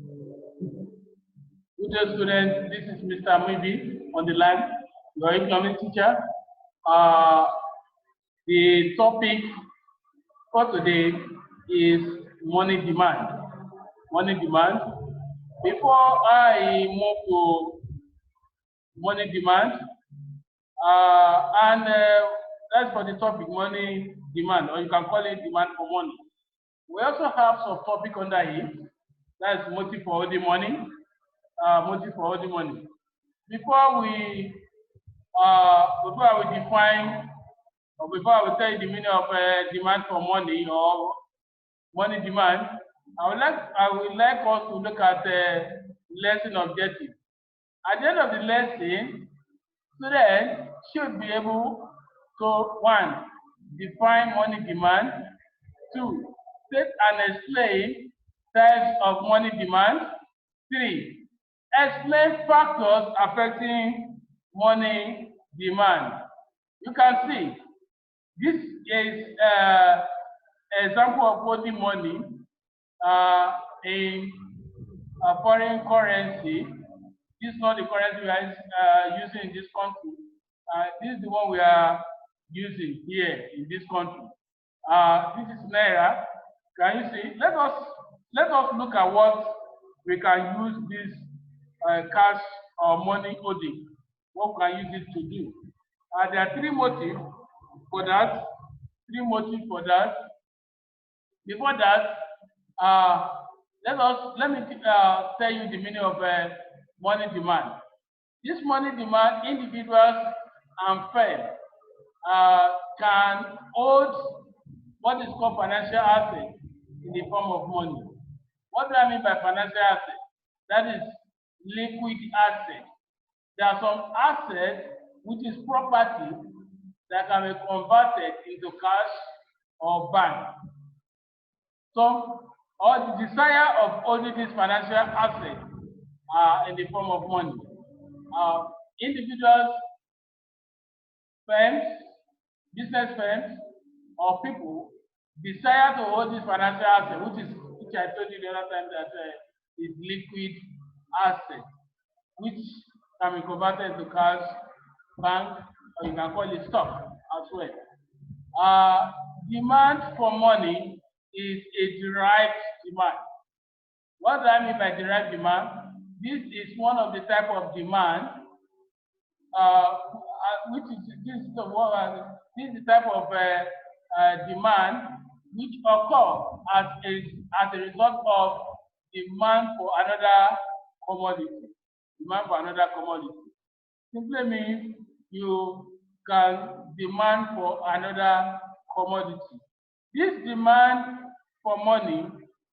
Good day, students. This is Mr. Muibi on the line, your economics teacher. The topic for today is money demand. Money demand. Before I move to money demand, that's for the topic money demand, or you can call it demand for money. We also have some topic under it. That's motive for holding money. Motive for holding money. Before I will define, or before I will tell you the meaning of demand for money or money demand, I would like us to look at the lesson objective. At the end of the lesson, students should be able to 1. Define money demand. 2. State and explain types of money demand. 3. Explain factors affecting money demand. You can see this is an example of holding money in a foreign currency. This is not the currency we are using in this country. This is the one we are using here in this country. This is Naira. Can you see? Let us look at what we can use this cash or money holding. What we can use it to do? There are 3 motives for that. 3 motives for that. Before that, let me tell you the meaning of money demand. This money demand, individuals and firms can hold what is called financial assets in the form of money. What do I mean by financial assets? That is liquid assets. There are some assets which is property that can be converted into cash or bank. So, or the desire of holding these financial assets in the form of money. Individuals, firms, business firms, or people desire to hold this financial asset, which I told you the other time that is liquid asset, which can be converted into cash, bank, or you can call it stock as well. Demand for money is a derived demand. What do I mean by derived demand? This is one of the type of demand, this is the type of demand which occur as a result of demand for another commodity. Demand for another commodity simply means you can demand for another commodity. This demand for money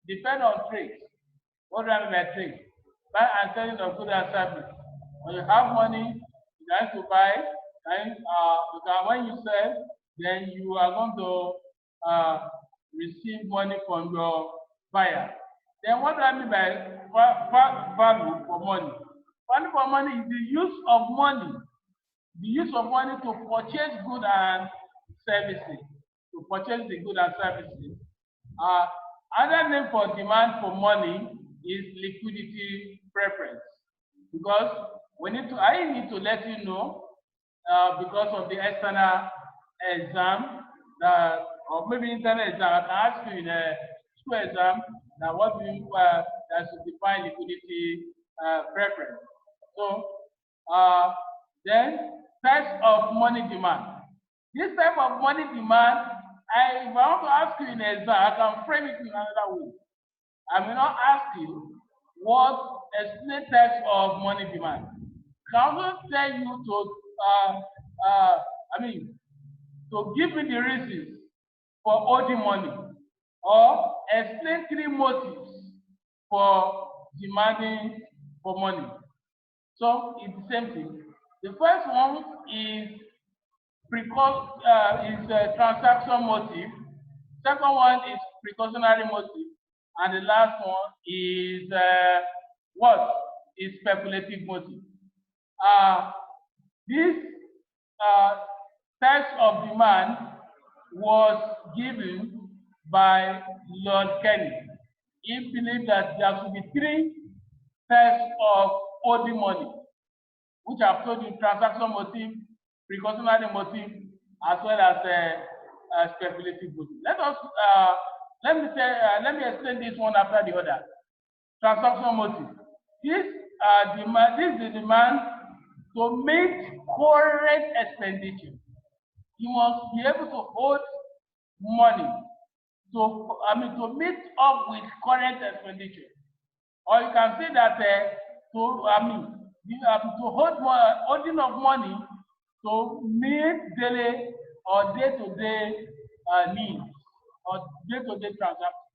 depends on trade. What do I mean by trade? Buy and selling of goods and services. When you have money, you have to buy, and when you sell, then you are going to receive money from your buyer. Then what do I mean by value for money? Value for money is the use of money. The use of money to purchase goods and services. To purchase the goods and services. Another name for demand for money is liquidity preference. Because I need to let you know, because of the external exam, or maybe internal exam, I can ask you in a school exam, now what do you that should define liquidity preference. So then types of money demand. This type of money demand, if I want to ask you in an exam, I can frame it in another way. I may not ask you what explain types of money demand. Can also tell you to give me the reasons for holding money, or explain 3 motives for demanding for money. So it's the same thing. The first one is transaction motive. Second one is precautionary motive, and the last one is speculative motive. This types of demand was given by Lord Kelly. He believed that there should be 3 types of holding money, which I've told you: transaction motive, precautionary motive, as well as speculative motive. Let me explain this one after the other. Transaction motive. This is the demand to meet current expenditure. You must be able to hold money to meet up with current expenditure. Or you can say that holding of money to meet daily or day-to-day needs or day-to-day transactions.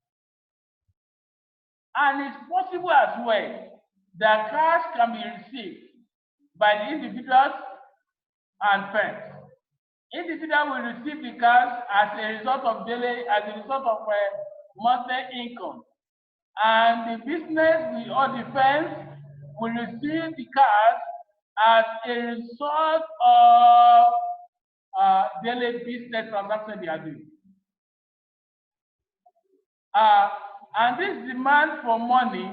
And it's possible as well that cash can be received by the individuals and firms. Individual will receive the cash as a result of monthly income, and the business or the firms will receive the cash as a result of daily business transaction they are doing. And this demand for money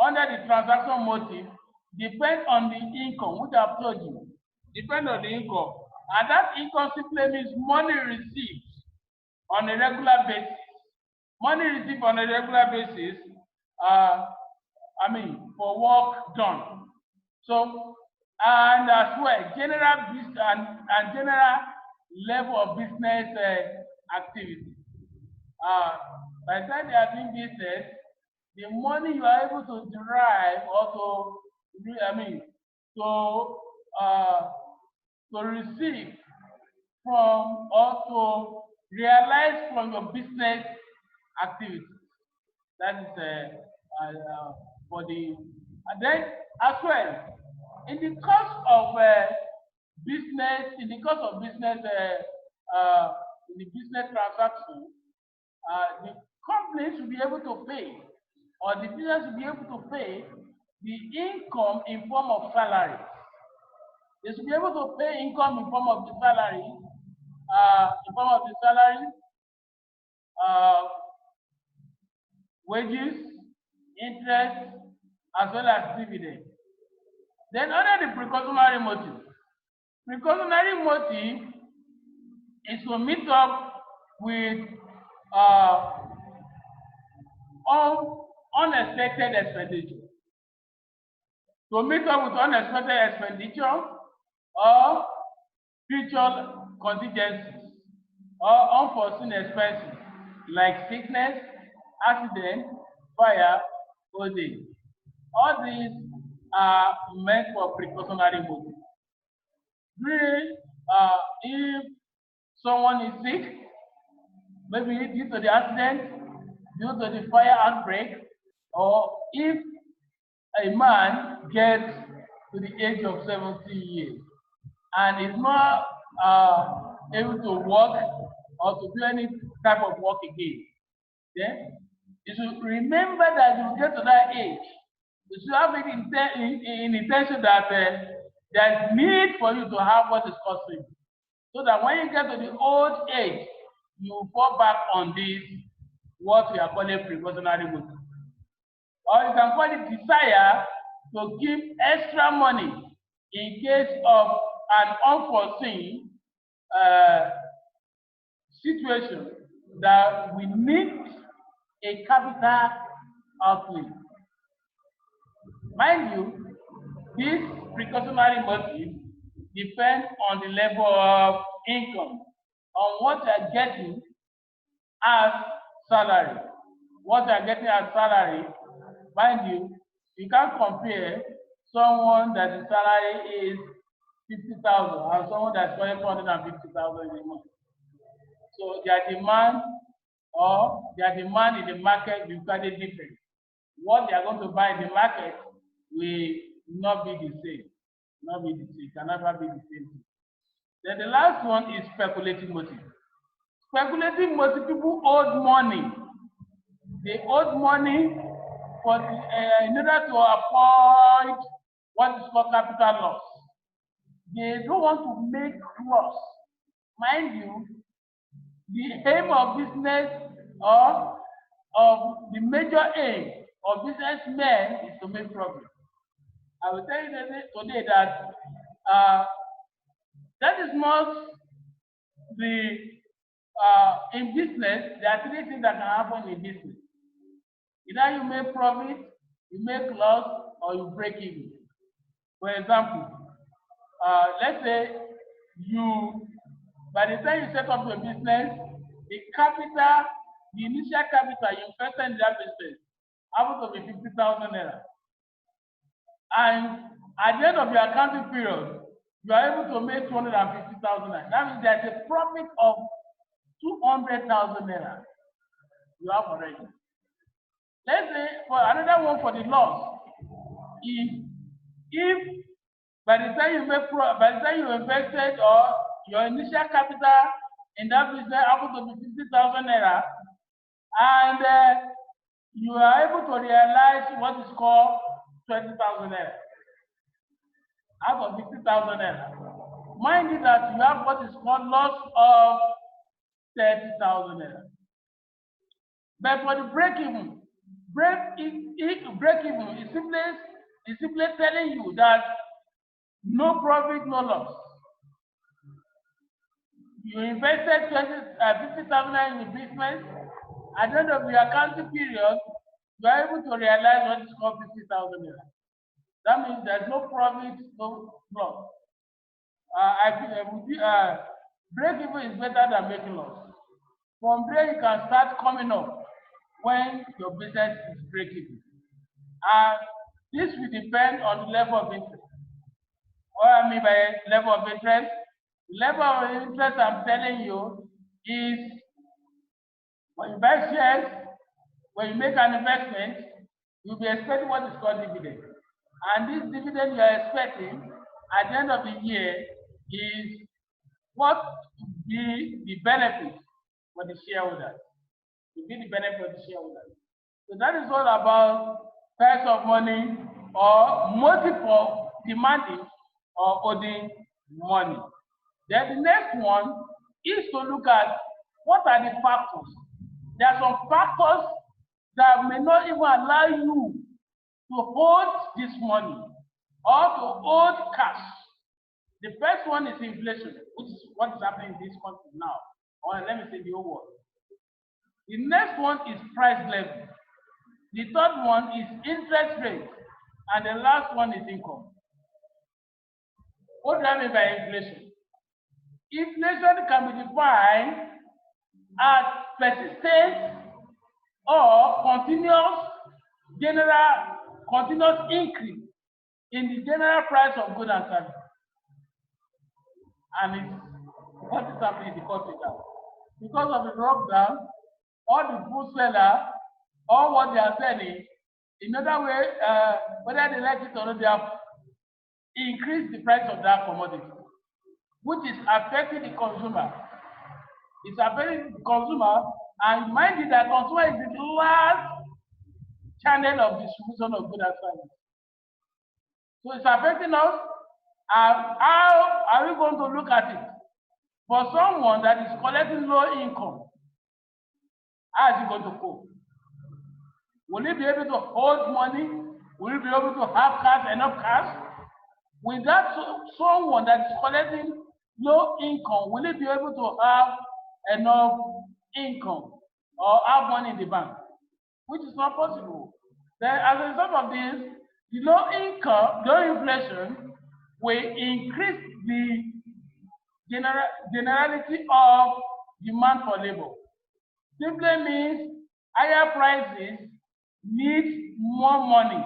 under the transaction motive depends on the income, which I've told you. Depends on the income. And that income simply means money received on a regular basis. Money received on a regular basis, for work done. So, and as well, general business and general level of business activity. By the time they are doing business, the money you are able to derive or to receive from or to realize from your business activity. That is for the, and then as well, in the course of business, in the business transaction, the company should be able to pay, or the business should be able to pay the income in form of salary. They should be able to pay income in form of the salary, wages, interest, as well as dividend. Then under the precautionary motive. Precautionary motive is to meet up with unexpected expenditure. To meet up with unexpected expenditure or future contingencies or unforeseen expenses like sickness, accident, fire, old age. All these are meant for precautionary motive. If someone is sick, maybe due to the accident, due to the fire outbreak, or if a man gets to the age of 70 years and is not able to work or to do any type of work again, then you should remember that you get to that age. You should have it in intention that there is need for you to have what is costly, so that when you get to the old age, you fall back on this, what we are calling precautionary motive. Or you can call it desire to keep extra money in case of an unforeseen situation that we need a capital outlay. Mind you, this precautionary motive depends on the level of income, on what you are getting as salary. What you are getting as salary, mind you, you can't compare someone that the salary is 50,000 and someone that's earning 450,000 in a month. So their demand in the market will be quite different. What they are going to buy in the market will not be the same. It can never be the same. Then the last one is speculative motive. Speculative motive, people hold money. They hold money in order to avoid what is called capital loss. They don't want to make loss. Mind you, the aim of business or of the major aim of businessmen is to make profit. I will tell you today that uh, that is not the in business. There are three things that can happen in business. Either you make profit, you make loss, or you break even. For example, let's say you, by the time you set up your business, the capital, the initial capital you invested in that business happens to be 50,000 naira. And at the end of your accounting period, you are able to make 250,000 naira. That means there's a profit of 200,000 naira you have already. Let's say for another one for the loss, if by the time you invested or your initial capital in that business happens to be 50,000 naira, and you are able to realize what is called 20,000 naira out of 50,000 naira. Mind you that you have what is called loss of 30,000 naira. But for the break even is simply telling you that no profit, no loss. You invested 50,000 in the business. At the end of the accounting period, you are able to realize what is called 50,000 naira. That means there's no profit, no loss. Break even is better than making loss. From there, you can start coming up when your business is break even. And this will depend on the level of interest. What I mean by level of interest, level of interest I'm telling you is when you buy shares, when you make an investment, you'll be expecting what is called dividend. And this dividend you're expecting at the end of the year is what will be the benefit for the shareholders. Will be the benefit for the shareholders. So that is all about price of money or motive for demanding or owing money. Then the next one is to look at what are the factors. There are some factors that may not even allow you to hold this money or to hold cash. The first one is inflation, which is what is happening in this country now, or let me say the whole world. The next one is price level. The third one is interest rate, and the last one is income. What do I mean by inflation? Inflation can be defined as persistent or continuous increase in the general price of goods and services. And it's what is happening in the country now. Because of the lockdown, all the food sellers, all what they are selling, in other way, whether they like it or not, they have increased the price of that commodity, which is affecting the consumer. It's affecting the consumer, and mind you that consumer is the last channel of distribution of goods and services. So it's affecting us. How are we going to look at it? For someone that is collecting low income, how is he going to cope? Will he be able to hold money? Will he be able to have cash, enough cash? With that, someone that is collecting low income, will he be able to have enough income or have money in the bank? Which is not possible. Then, as a result of this, the low inflation will increase the generality of demand for labor. Simply means higher prices need more money.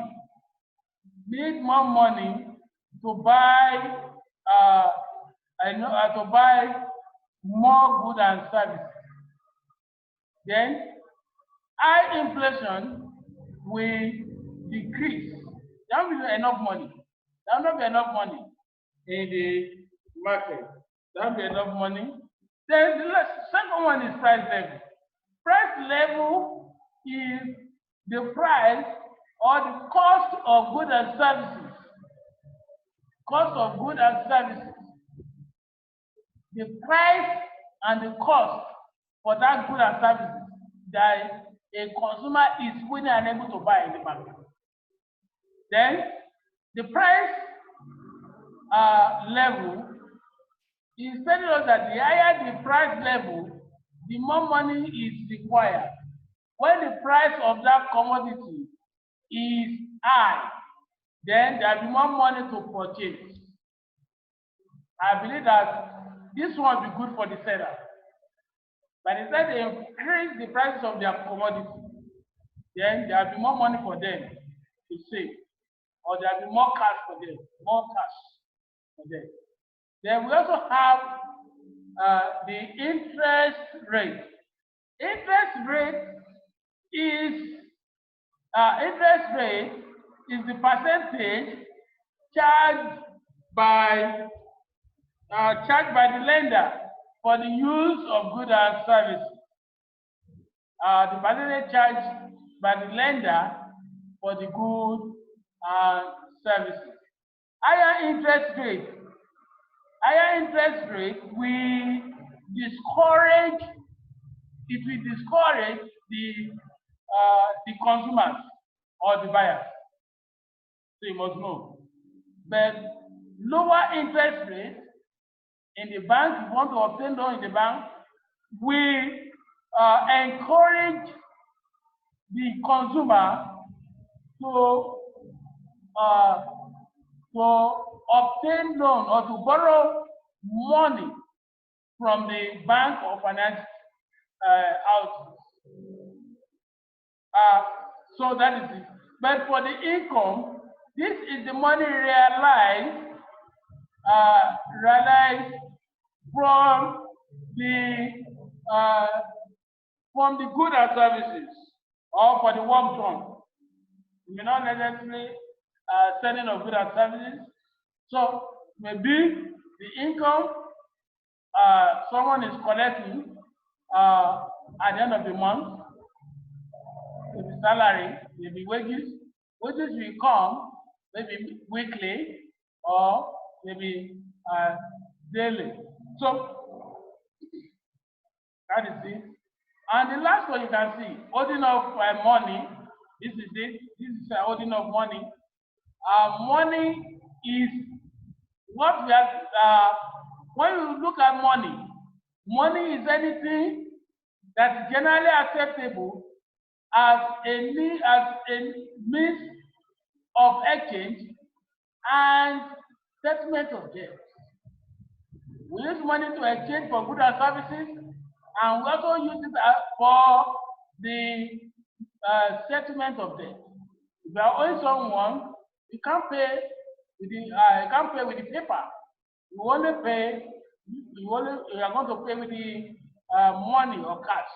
To buy more goods and services. Then high inflation will decrease. There will be enough money. There will not be enough money in the market. There will be enough money. Then the second one is price level. Price level is the price or the cost of goods and services. Cost of goods and services. The price and the cost for that goods and services that a consumer is willing and able to buy in the market. Then The price level is telling us that the higher the price level, the more money is required. When the price of that commodity is high, then there will be more money to purchase. I believe that this one will be good for the seller. But instead they increase the prices of their commodity, then there will be more money for them to save, or there will be more cash for them, more cash for them. Then we also have the interest rate. Interest rate is the percentage charged by the lender for the use of goods and services. The percentage charged by the lender for the goods and services. Higher interest rate will discourage the consumers or the buyers. So you must know. But lower interest rate in the bank, if you want to obtain loan in the bank, will encourage the consumer to obtain loan or to borrow money from the bank or finance house. So that is it. But for the income, this is the money realized from the goods and services, or for the work done. You may not necessarily selling of goods and services. So maybe the income someone is collecting at the end of the month, maybe salary, maybe wages. Wages will come maybe weekly or maybe daily. So that is it. And the last one you can see, holding of money. This is it. This is holding of money. Money is what we have. When you look at money is anything that is generally acceptable as a means of exchange and settlement of debt. We use money to exchange for goods and services, and we also use it for the settlement of debt. If you are owing someone, you can't pay with the paper. You only pay. You are going to pay with the money or cash.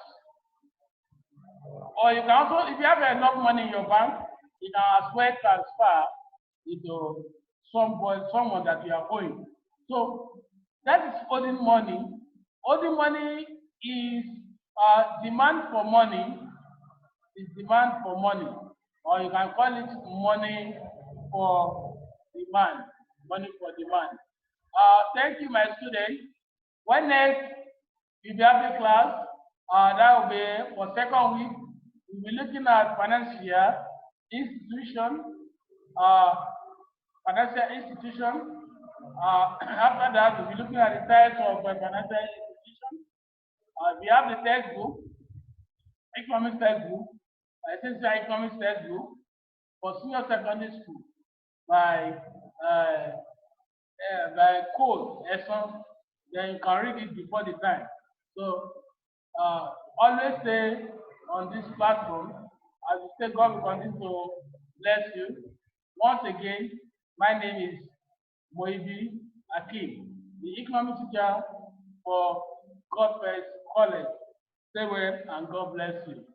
Or you can also, if you have enough money in your bank, you can as well transfer it to someone that you are owing. So that is holding money. Holding money is demand for money. Is demand for money, or you can call it money for demand. Money for demand. Thank you, my students. When next we will have the class, that will be for second week. We'll be looking at financial institution. After that, we'll be looking at the types of financial institution. We have the textbook, economics textbook, essential economics textbook for senior secondary school by code Esson. Then you can read it before the time. So always stay on this platform. As you say, God will continue to bless you. Once again, my name is Moibi Akim, the economic teacher for God First College. Stay well and God bless you.